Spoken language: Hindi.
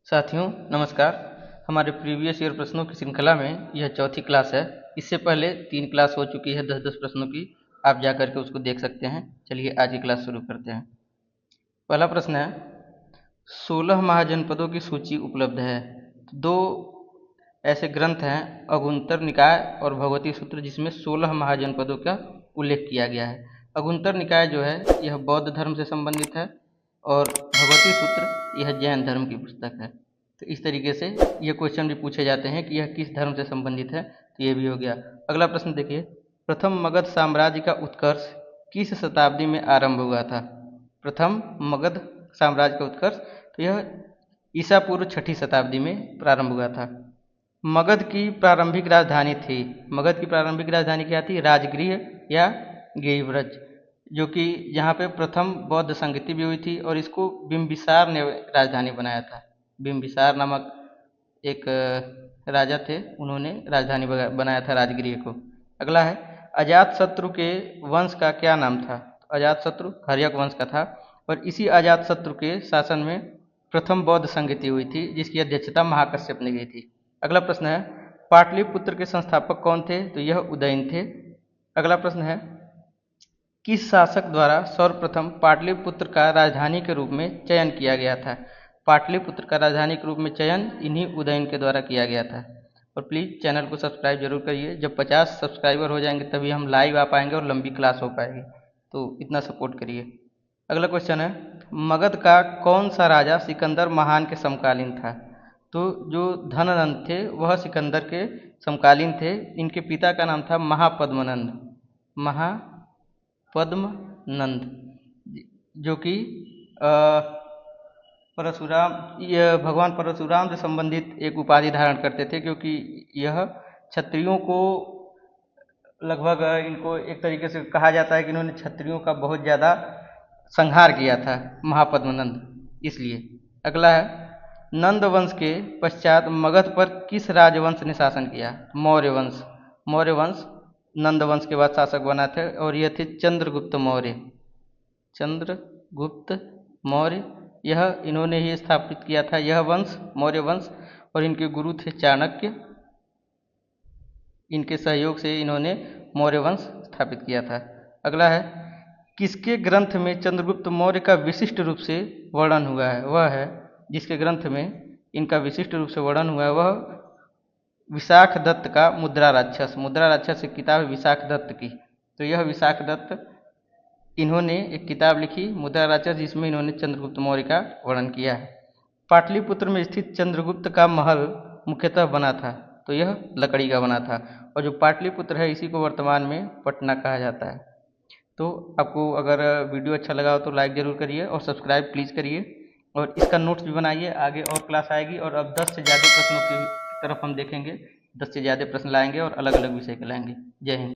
साथियों नमस्कार। हमारे प्रीवियस ईयर प्रश्नों की श्रृंखला में यह चौथी क्लास है। इससे पहले 3 क्लास हो चुकी है 10-10 प्रश्नों की। आप जा करके उसको देख सकते हैं। चलिए आज की क्लास शुरू करते हैं। पहला प्रश्न है, 16 महाजनपदों की सूची उपलब्ध है। दो ऐसे ग्रंथ हैं, अगुंतर निकाय और भगवती सूत्र, जिसमें 16 महाजनपदों का उल्लेख किया गया है। अगुंतर निकाय जो है यह बौद्ध धर्म से संबंधित है और भगवती सूत्र यह जैन धर्म की पुस्तक है। तो इस तरीके से ये क्वेश्चन भी पूछे जाते हैं कि यह किस धर्म से संबंधित है। तो ये भी हो गया। अगला प्रश्न देखिए, प्रथम मगध साम्राज्य का उत्कर्ष किस शताब्दी में आरंभ हुआ था? प्रथम मगध साम्राज्य का उत्कर्ष तो यह ईसा पूर्व 6ठी शताब्दी में प्रारंभ हुआ था। मगध की प्रारंभिक राजधानी थी, मगध की प्रारंभिक राजधानी क्या थी? राजगृह या गिरिव्रज, जो कि जहाँ पे प्रथम बौद्ध संगति भी हुई थी और इसको बिम्बिसार ने राजधानी बनाया था। बिम्बिसार नामक एक राजा थे, उन्होंने राजधानी बनाया था राजगृह को। अगला है, अजातशत्रु के वंश का क्या नाम था? अजातशत्रु हर्यक वंश का था और इसी अजातशत्रु के शासन में प्रथम बौद्ध संगति हुई थी, जिसकी अध्यक्षता महाकश्यप ने की थी। अगला प्रश्न है, पाटलिपुत्र के संस्थापक कौन थे? तो यह उदयन थे। अगला प्रश्न है, किस शासक द्वारा सर्वप्रथम पाटलिपुत्र का राजधानी के रूप में चयन किया गया था? पाटलिपुत्र का राजधानी के रूप में चयन इन्हीं उदयन के द्वारा किया गया था। और प्लीज़ चैनल को सब्सक्राइब जरूर करिए। जब 50 सब्सक्राइबर हो जाएंगे तभी हम लाइव आ पाएंगे और लंबी क्लास हो पाएगी, तो इतना सपोर्ट करिए। अगला क्वेश्चन है, मगध का कौन सा राजा सिकंदर महान के समकालीन था? तो जो धननंद थे वह सिकंदर के समकालीन थे। इनके पिता का नाम था महापद्मनंद, महापद्मनंद, जो कि परशुराम, यह भगवान परशुराम से संबंधित एक उपाधि धारण करते थे, क्योंकि यह क्षत्रियों को लगभग, इनको एक तरीके से कहा जाता है कि इन्होंने क्षत्रियों का बहुत ज़्यादा संहार किया था, महापद्मनंद, इसलिए। अगला है, नंद वंश के पश्चात मगध पर किस राजवंश ने शासन किया? मौर्य वंश। मौर्य वंश नंद वंश के बाद शासक बना थे और यह थे चंद्रगुप्त मौर्य। चंद्रगुप्त मौर्य, यह इन्होंने ही स्थापित किया था यह वंश, मौर्य वंश, और इनके गुरु थे चाणक्य। इनके सहयोग से इन्होंने मौर्य वंश स्थापित किया था। अगला है, किसके ग्रंथ में चंद्रगुप्त मौर्य का विशिष्ट रूप से वर्णन हुआ है? वह है, जिसके ग्रंथ में इनका विशिष्ट रूप से वर्णन हुआ है वह विशाख दत्त का मुद्रा राक्षस। मुद्रा राक्षस एक किताब है विशाख दत्त की। तो यह विशाख दत्त, इन्होंने एक किताब लिखी मुद्रा राक्षस, जिसमें इन्होंने चंद्रगुप्त मौर्य का वर्णन किया है। पाटलिपुत्र में स्थित चंद्रगुप्त का महल मुख्यतः बना था, तो यह लकड़ी का बना था। और जो पाटलिपुत्र है इसी को वर्तमान में पटना कहा जाता है। तो आपको अगर वीडियो अच्छा लगा हो तो लाइक ज़रूर करिए और सब्सक्राइब प्लीज़ करिए, और इसका नोट्स भी बनाइए। आगे और क्लास आएगी और अब 10 से ज़्यादा प्रश्नों की तरफ हम देखेंगे। 10 से ज़्यादा प्रश्न लाएंगे और अलग अलग विषय के लाएंगे। जय हिंद।